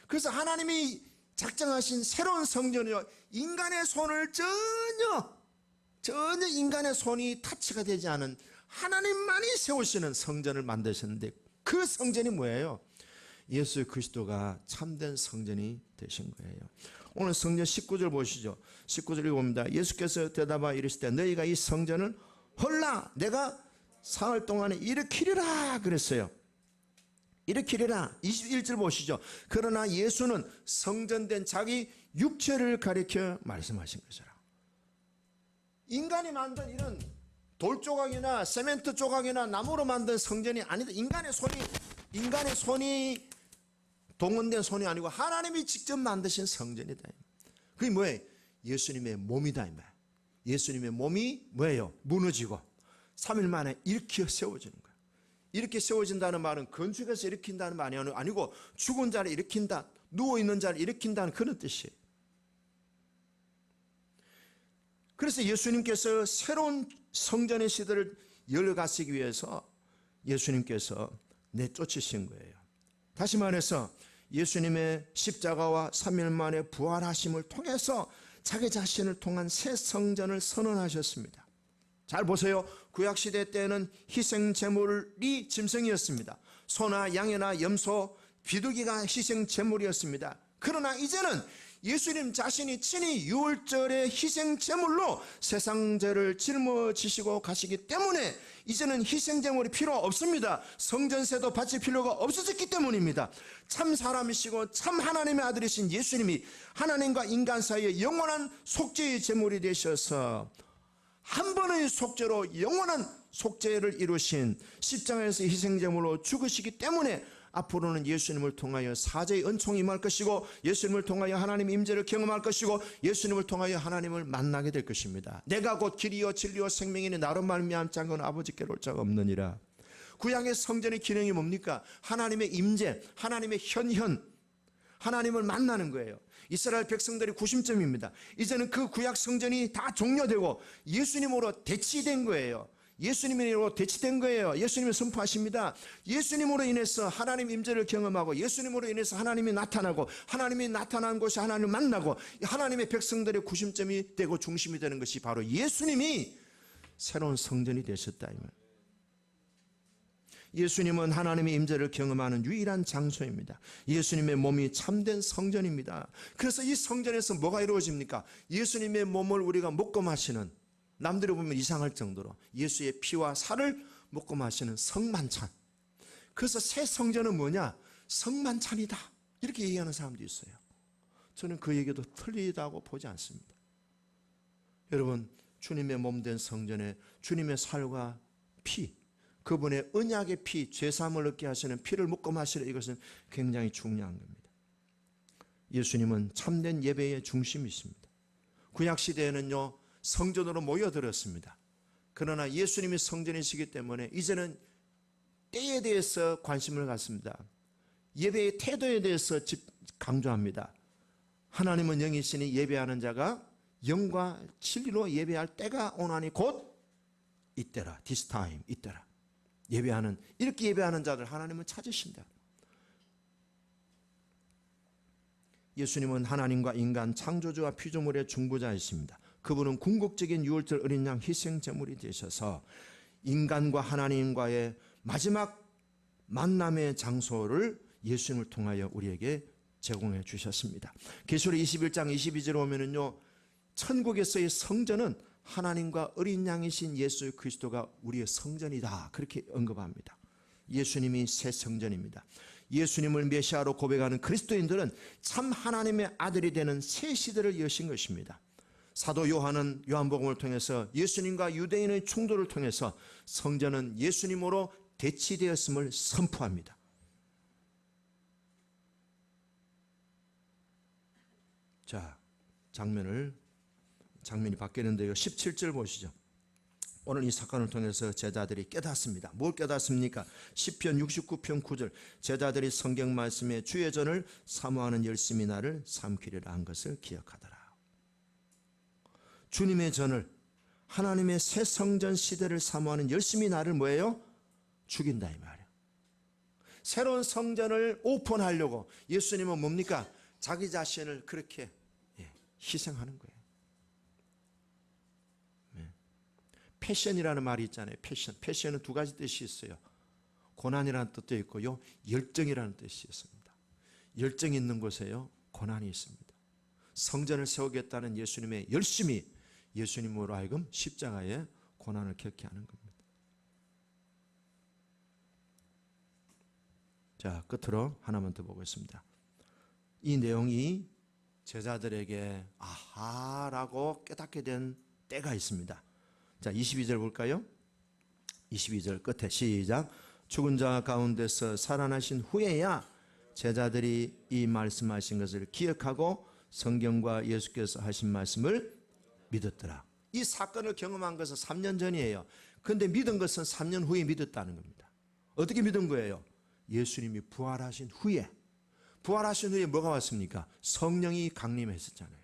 그래서 하나님이 작정하신 새로운 성전이요, 인간의 손을 전혀 인간의 손이 타치가 되지 않은 하나님만이 세우시는 성전을 만드셨는데, 그 성전이 뭐예요? 예수 그리스도가 참된 성전이 되신 거예요. 오늘 성전 19절 보시죠. 19절 읽어봅니다. 예수께서 대답하여 이르시되 너희가 이 성전을 헐라 내가 사흘 동안에 일으키리라 그랬어요. 일으키리라. 21절 보시죠. 그러나 예수는 성전된 자기 육체를 가리켜 말씀하신 것이라. 인간이 만든 이런 돌 조각이나 세멘트 조각이나 나무로 만든 성전이 아니다. 인간의 손이 동원된 손이 아니고 하나님이 직접 만드신 성전이다. 그게 뭐예요? 예수님의 몸이다 이 말. 예수님의 몸이 뭐예요? 무너지고 3일 만에 일으켜 세워지는 거예요. 이렇게 세워진다는 말은 건축에서 일으킨다는 말이 아니고 죽은 자를 일으킨다, 누워있는 자를 일으킨다는 그런 뜻이에요. 그래서 예수님께서 새로운 성전의 시대를 열어가시기 위해서 예수님께서 내쫓으신 거예요. 다시 말해서 예수님의 십자가와 3일 만에 부활하심을 통해서 자기 자신을 통한 새 성전을 선언하셨습니다. 잘 보세요. 구약시대 때는 희생제물이 짐승이었습니다. 소나 양이나 염소, 비둘기가 희생제물이었습니다. 그러나 이제는 예수님 자신이 친히 유월절의 희생제물로 세상 죄를 짊어지시고 가시기 때문에 이제는 희생제물이 필요 없습니다. 성전세도 바칠 필요가 없어졌기 때문입니다. 참 사람이시고 참 하나님의 아들이신 예수님이 하나님과 인간 사이에 영원한 속죄의 제물이 되셔서 한 번의 속죄로 영원한 속죄를 이루신 십자가에서 희생제물로 죽으시기 때문에 앞으로는 예수님을 통하여 사죄의 은총이 임할 것이고, 예수님을 통하여 하나님의 임재를 경험할 것이고, 예수님을 통하여 하나님을 만나게 될 것입니다. 내가 곧 길이요 진리요 생명이니 나로 말미암지 않고는 아버지께로 올 자가 없느니라. 구약의 성전의 기능이 뭡니까? 하나님의 임재, 하나님의 현현, 하나님을 만나는 거예요. 이스라엘 백성들의 구심점입니다. 이제는 그 구약 성전이 다 종료되고 예수님으로 대치된 거예요. 예수님으로 대치된 거예요. 예수님이 선포하십니다. 예수님으로 인해서 하나님 임재를 경험하고, 예수님으로 인해서 하나님이 나타나고, 하나님이 나타난 곳이 하나님을 만나고, 하나님의 백성들의 구심점이 되고 중심이 되는 것이 바로 예수님이 새로운 성전이 되셨다. 예수님은 하나님의 임재를 경험하는 유일한 장소입니다. 예수님의 몸이 참된 성전입니다. 그래서 이 성전에서 뭐가 이루어집니까? 예수님의 몸을 우리가 먹고 마시는, 남들이 보면 이상할 정도로 예수의 피와 살을 먹고 마시는 성만찬. 그래서 새 성전은 뭐냐? 성만찬이다, 이렇게 얘기하는 사람도 있어요. 저는 그 얘기도 틀리다고 보지 않습니다. 여러분, 주님의 몸 된 성전에 주님의 살과 피, 그분의 언약의 피, 죄사함을 얻게 하시는 피를 먹고 마시라. 이것은 굉장히 중요한 겁니다. 예수님은 참된 예배의 중심이십니다. 구약시대에는요 성전으로 모여들었습니다. 그러나 예수님이 성전이시기 때문에 이제는 때에 대해서 관심을 갖습니다. 예배의 태도에 대해서 강조합니다. 하나님은 영이시니 예배하는 자가 영과 진리로 예배할 때가 오나니 곧 이때라. This time, 이때라. 예배하는, 이렇게 예배하는 자들 하나님은 찾으신다. 예수님은 하나님과 인간 창조주와 피조물의 중보자이십니다. 그분은 궁극적인 유월절 어린 양 희생 제물이 되셔서 인간과 하나님과의 마지막 만남의 장소를 예수님을 통하여 우리에게 제공해 주셨습니다. 계시록 21장 22절에 오면은요, 천국에서의 성전은 하나님과 어린 양이신 예수 그리스도가 우리의 성전이다, 그렇게 언급합니다. 예수님이 새 성전입니다. 예수님을 메시아로 고백하는 그리스도인들은 참 하나님의 아들이 되는 새 시대를 여신 것입니다. 사도 요한은 요한복음을 통해서 예수님과 유대인의 충돌을 통해서 성전은 예수님으로 대치되었음을 선포합니다. 자, 장면이 바뀌는데요. 17절 보시죠. 오늘 이 사건을 통해서 제자들이 깨닫습니다. 뭘 깨닫습니까? 시편 69편 9절, 제자들이 성경 말씀에 주의 전을 사모하는 열심히 나를 삼키리라 한 것을 기억하더라. 주님의 전을, 하나님의 새 성전 시대를 사모하는 열심히 나를 뭐예요? 죽인다 이 말이에요. 새로운 성전을 오픈하려고 예수님은 뭡니까? 자기 자신을 그렇게 희생하는 거예요. 패션이라는 말이 있잖아요. 패션은 두 가지 뜻이 있어요. 고난이라는 뜻도 있고요, 열정이라는 뜻이 있습니다. 열정이 있는 곳에요, 고난이 있습니다. 성전을 세우겠다는 예수님의 열심이 예수님으로 하여금 십자가의 고난을 겪게 하는 겁니다. 자, 끝으로 하나만 더 보겠습니다. 이 내용이 제자들에게 아하라고 깨닫게 된 때가 있습니다. 자, 22절 볼까요? 22절 끝에 시작. 죽은 자 가운데서 살아나신 후에야 제자들이 이 말씀하신 것을 기억하고 성경과 예수께서 하신 말씀을 믿었더라. 이 사건을 경험한 것은 3년 전이에요. 그런데 믿은 것은 3년 후에 믿었다는 겁니다. 어떻게 믿은 거예요? 예수님이 부활하신 후에 뭐가 왔습니까? 성령이 강림했었잖아요.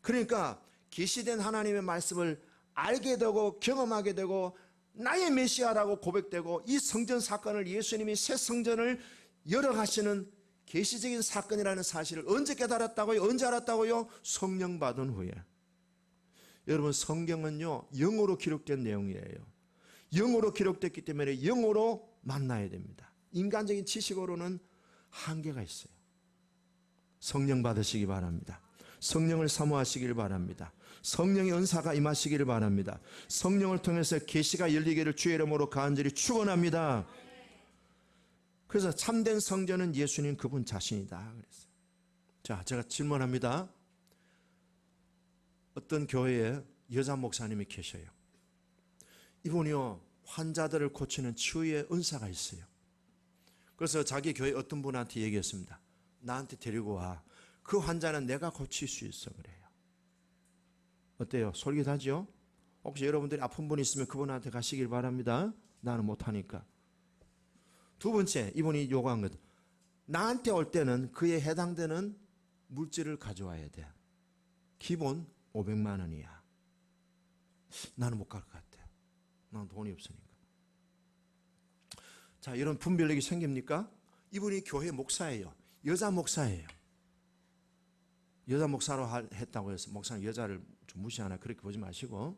그러니까 계시된 하나님의 말씀을 알게 되고 경험하게 되고 나의 메시아라고 고백되고 이 성전 사건을 예수님이 새 성전을 열어가시는 계시적인 사건이라는 사실을 언제 깨달았다고요? 언제 알았다고요? 성령 받은 후에. 여러분, 성경은요 영어로 기록된 내용이에요. 영어로 기록됐기 때문에 영어로 만나야 됩니다. 인간적인 지식으로는 한계가 있어요. 성령 받으시기 바랍니다. 성령을 사모하시길 바랍니다. 성령의 은사가 임하시기를 바랍니다. 성령을 통해서 계시가 열리기를 주의 이름으로 간절히 축원합니다. 그래서 참된 성전은 예수님 그분 자신이다 그랬어요. 자, 제가 질문합니다. 어떤 교회에 여자 목사님이 계셔요. 이분이요 환자들을 고치는 치유의 은사가 있어요. 그래서 자기 교회 어떤 분한테 얘기했습니다. 나한테 데리고 와. 그 환자는 내가 고칠 수 있어 그래요. 어때요? 솔깃하죠? 혹시 여러분들이 아픈 분 있으면 그분한테 가시길 바랍니다. 나는 못하니까. 두 번째, 이분이 요구한 것, 나한테 올 때는 그에 해당되는 물질을 가져와야 돼. 기본 500만 원이야. 나는 못 갈 것 같아. 난 돈이 없으니까. 자, 이런 분별력이 생깁니까? 이분이 교회 목사예요. 여자 목사예요. 여자 목사로 했다고 해서 목사는 여자를 좀 무시하나 그렇게 보지 마시고,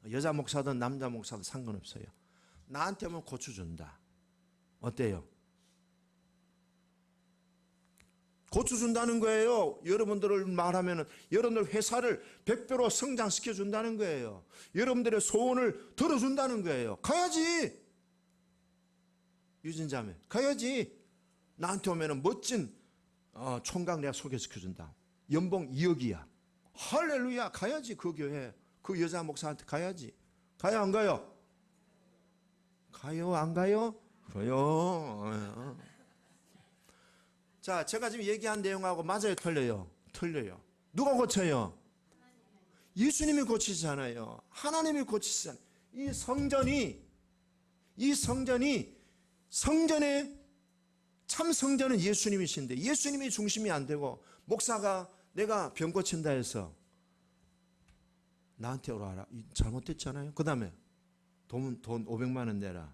여자 목사든 남자 목사든 상관없어요. 나한테 오면 고쳐 준다. 어때요? 고쳐 준다는 거예요. 여러분들을 말하면은 여러분들 회사를 100배로 성장시켜 준다는 거예요. 여러분들의 소원을 들어준다는 거예요. 가야지. 유진자매 가야지. 나한테 오면은 멋진 총각 내가 소개시켜 준다. 연봉 2억이야. 할렐루야. 가야지. 그 교회 그 여자 목사한테 가야지. 가야 안 가요? 가요? 안 가요? 가요. 자, 제가 지금 얘기한 내용하고 맞아요? 틀려요? 틀려요. 누가 고쳐요? 예수님이 고치시잖아요. 하나님이 고치시잖아요. 이 성전의 참 성전은 예수님이신데 예수님이 중심이 안 되고 목사가 내가 병 고친다 해서 나한테 오라. 잘못됐잖아요. 그 다음에 돈 500만 원 내라.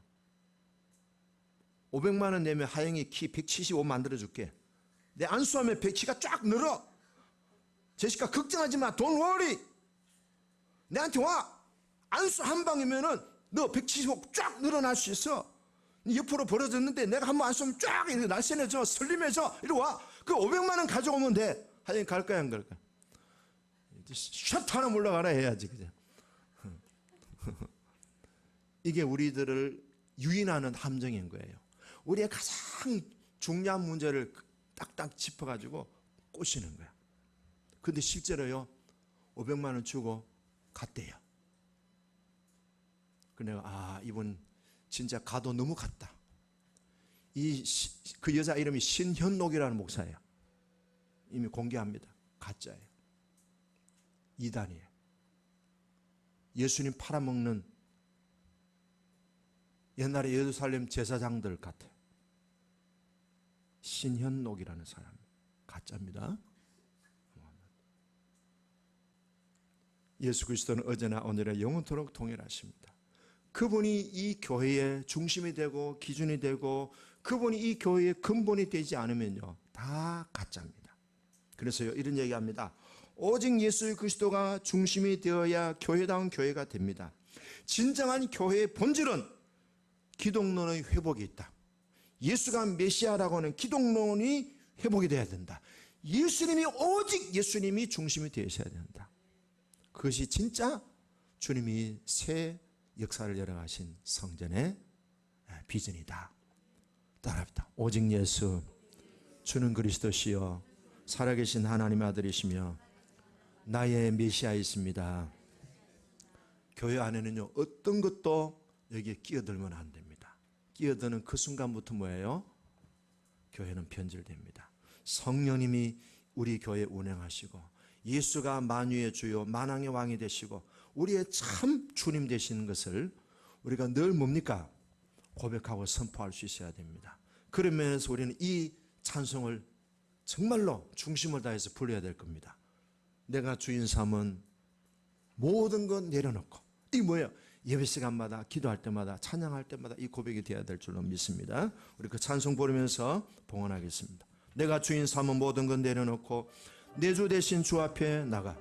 500만 원 내면 하영이 키 175 만들어줄게. 내 안수하면 키가 쫙 늘어. 제시카 걱정하지 마. Don't worry. 내한테 와. 안수 한 방이면은 너 175 쫙 늘어날 수 있어. 옆으로 벌어졌는데 내가 한번 안수하면 쫙 이렇게 날씬해져. 설림해져. 이리 와. 그 500만 원 가져오면 돼. 하영이 갈 거야 안 갈 거야? 샷 하나 물러가라 해야지. 그냥. 이게 우리들을 유인하는 함정인 거예요. 우리의 가장 중요한 문제를 딱딱 짚어가지고 꼬시는 거야. 근데 실제로요, 500만 원 주고 갔대요. 그 내가 이분 진짜 가도 너무 갔다. 그 여자 이름이 신현록이라는 목사예요. 이미 공개합니다. 가짜예요. 이단이에요. 예수님 팔아먹는 옛날에 예루살렘 제사장들 같아요. 신현록이라는 사람 가짜입니다. 예수 그리스도는 어제나 오늘에 영원토록 동일하십니다. 그분이 이 교회의 중심이 되고 기준이 되고 그분이 이 교회의 근본이 되지 않으면요 다 가짜입니다. 그래서요 이런 얘기합니다. 오직 예수 그리스도가 중심이 되어야 교회다운 교회가 됩니다. 진정한 교회의 본질은 기독론의 회복이 있다. 예수가 메시아라고 하는 기독론이 회복이 돼야 된다. 오직 예수님이 중심이 되셔야 된다. 그것이 진짜 주님이 새 역사를 열어가신 성전의 비전이다. 따라합니다. 오직 예수, 주는 그리스도시요 살아계신 하나님의 아들이시며 나의 메시아이십니다. 교회 안에는요 어떤 것도 여기에 끼어들면 안 됩니다. 끼어드는 그 순간부터 뭐예요? 교회는 변질됩니다. 성령님이 우리 교회 운행하시고 예수가 만유의 주요 만왕의 왕이 되시고 우리의 참 주님 되시는 것을 우리가 늘 뭡니까? 고백하고 선포할 수 있어야 됩니다. 그런 면에서 우리는 이 찬송을 정말로 중심을 다해서 불러야 될 겁니다. 내가 주인 삼은 모든 것 내려놓고. 이게 뭐예요? 예배 시간마다 기도할 때마다 찬양할 때마다 이 고백이 되어야 될 줄로 믿습니다. 우리 그 찬송 부르면서 봉헌하겠습니다. 내가 주인 삼은 모든 것 내려놓고 내 주 대신 주 앞에 나가